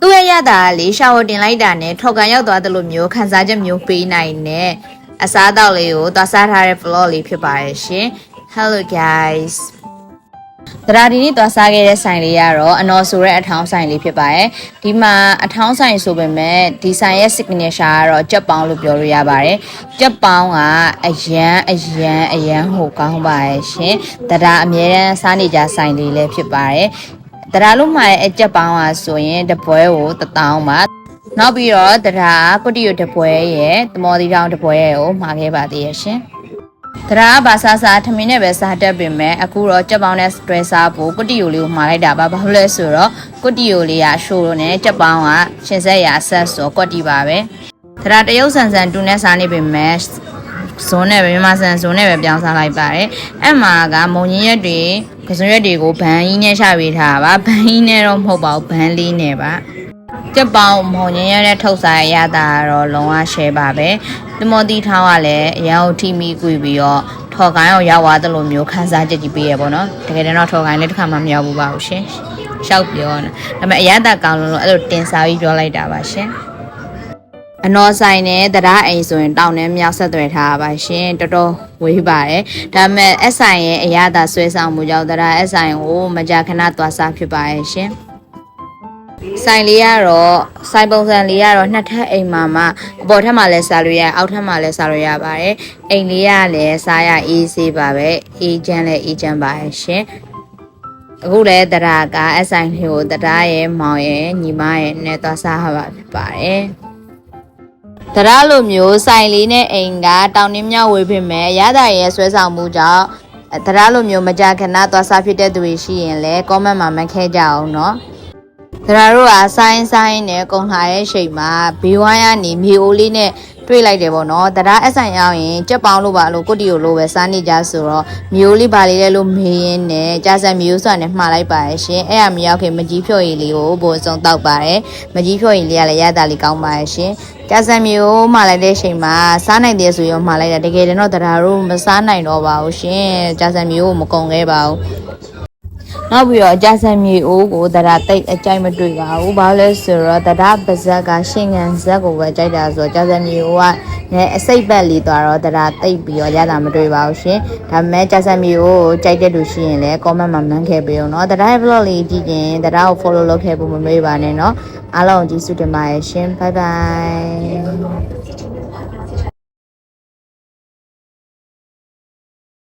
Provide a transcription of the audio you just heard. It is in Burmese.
သူ့ရဲ့ရတာလေးရှာဝတင်လိုက်တာနဲ့ထော်ကန်ရောက်သွားတယ်လို့မျိုးခန်းစားချက်မျိုးပေးနိုင်နဲ့အစားအသောက်လေးကိုသွားစားထားတဲ့ vlog လေးဖြစ်ပါတယ်ရှင် Hello guys တရားဒီနေ့သွားစားခဲ့တဲ့ဆိုင်လေးကတော့အနော်ဆိုတဲ့အထောင်းဆိုင်လေးဖြစ်ပါတယ်ဒီမှာအထောင်းဆိုင်ဆိုပေမဲ့ဒီဆိုင်ရဲ့ signature ကတော့ကြက်ပေါင်းလို့ပြောလို့ရပါတယ်ကြက်ပေါင်းကအရန်ဟိုကောင်းပါရဲ့ရှင်တရားအမြဲတမ်းစားနေကြဆိုင်လေးလည်းဖြစ်ပါတယ်တရားလုံးမှာရဲ့အကြက်ပေါင်းဆိုရင်တပွဲကို1000ပါနောက်ပြီးတော့တရားကုတီယိုတပွဲရဲ့သမော်တီတောင်တပွဲရဲ့ကိုမှာခဲ့ပါသေးရဲ့ရှင်တရားဘာစားထမင်းနဲ့ပဲစားတတ်ပေမဲ့အခုတော့ကြက်ပေါင်းနဲ့တွဲစားဖို့ကုတီယိုလေးကိုမှာလိုက်တာပါဘာလို့လဲဆိုတော့ကုတီယိုလေးကအရှိုးနဲ့ကြက်ပေါင်းကရှင်ဆက်ရာဆက်ဆိုကွက်တီပါပဲတရားတရုတ်ဆန်တူနဲ့စားနေပေမဲ့ဇွန်နဲ့ပဲမြန်မာဆန်ဇွန်နဲ့ပဲပြောင်းစားလိုက်ပါတယ်အဲ့မှာကမုံညင်းရက်တွေကစွန်ရက်တွေကိုဘန်းကြီးနဲ့ချပေးထားပါဘန်းကြီးနဲ့တော့မဟုတ်ပါဘူးဘန်းလေးနဲ့ပါကြက်ပေါင်းမုံညင်းရတဲ့ထုတ်စားရတာတော့လုံးဝ share ပါပဲတမော်တီထောင်းကလည်းအရန်ထိမိကွေပြီးတော့ထော်ကိုင်းအောင်ရောက်သွားတယ်လို့မျိုးခန်းစားချက်ကြီးပေးရပေါ့နော်တကယ်တော့ထော်ကိုင်းလည်းတစ်ခါမှမရောက်ဘူးပါဘူးရှင်ရှောက်ပြောနေဒါပေမဲ့အရသာကောင်းလို့အဲ့လိုတင်စားပြီးပြောလိုက်တာပါရှင်အနော်ဆိုင်နဲ့တရားအိမ်ဆိုရင်တောင်နဲ့မြောက်ဆက်သွယ်ထားပါရှင်တော်တော်ဝေးပါတယ်ဒါပေမဲ့အဆိုင်ရဲ့အရသာဆွဲဆောင်မှုကြောင့်တရားအဆိုင်ကိုမကြာခဏသွားစားဖြစ်ပါရဲ့ရှင်ဆိုင်လေးကတော့ဆိုင်ပုံစံလေးကတော့နှစ်ထပ်အိမ်မှာမှအပေါ်ထပ်မှာလည်းစားလို့ရအောက်ထပ်မှာလည်းစားလို့ရပါတယ်အိမ်လေးကလည်းစားရအေးဆေးပါပဲအေးချမ်းလည်းအေးချမ်းပါရဲ့ရှင်အခုလည်းတရားကအဆိုင်လေးကိုတရားရဲ့မောင်ရဲ့ညီမရဲ့နဲ့သွားစားရပါဖြစ်ပါတယ်တရားလိုမျိုးဆိုင်လေးနဲ့အိမ်ကတောင်နှင်းမြောက်ဝေးဖြစ်မယ်ရတာရဲ့ဆွဲဆောင်မှုကြောင့်တရားလိုမျိုးမကြာခဏသွားစားဖြစ်တဲ့သူတွေရှိရင်လည်း comment မှာမခဲကြအောင်เนาะတရားတို့ကဆိုင်နဲ့ကုန်လာရဲ့ချိန်မှာဘေးဝိုင်းကနေမြေအိုးလေးနဲ့တွေ့လိုက်တယ်ပေါ့နော်တရားအဆိုင်ရောက်ရင်ကြက်ပေါင်းလို့ပါလို့ကုတီကိုလို့ပဲစားနေကြဆိုတော့မြေအိုးလေးပါလေးလဲလို့မေးရင်းနဲ့ကြာစံမျိုးစွာနဲ့မှားလိုက်ပါရဲ့ရှင်အဲ့ဒါမရောက်ခင်မကြီးဖြော်ရည်လေးကိုဘိုးစုံတောက်ပါတယ်မကြီးဖြော်ရည်လေးကလည်းရတာလေးကောင်းပါရဲ့ရှင်ကြာစံမျိုးမှာလိုက်တဲ့ချိန်မှာစားနိုင်တယ်ဆိုရောမှာလိုက်တာတကယ်တော့တရားတို့မစားနိုင်တော့ပါဘူးရှင်ကြာစံမျိုးကိုမကုန်ခဲ့ပါဘူးနောက်ပြီးတော့အကြဆန်မြေအိုးကိုတရားတိတ်အကြိုက်မတွေ့ပါဘူးဘာလို့လဲဆိုတော့တရားပါဇက်ကရှင်ငံဇက်ကိုပဲကြိုက်တာဆိုတော့အကြဆန်မြေအိုးကလည်းအစိတ်ပတ်လေးသွားတော့တရားတိတ်ပြီးတော့ရတာမတွေ့ပါဘူးရှင်ဒါပေမဲ့အကြဆန်မြေအိုးကိုကြိုက်တဲ့လူရှိရင်လည်း comment မှာမှန်းခဲ့ပေးအောင်เนาะတရားရဲ့ vlog လေးကြည့်ရင်တရားကို follow လုပ်ခဲ့ဖို့မမေ့ပါနဲ့เนาะအားလုံးကြည့်စုတင်ပါရဲ့ရှင် bye bye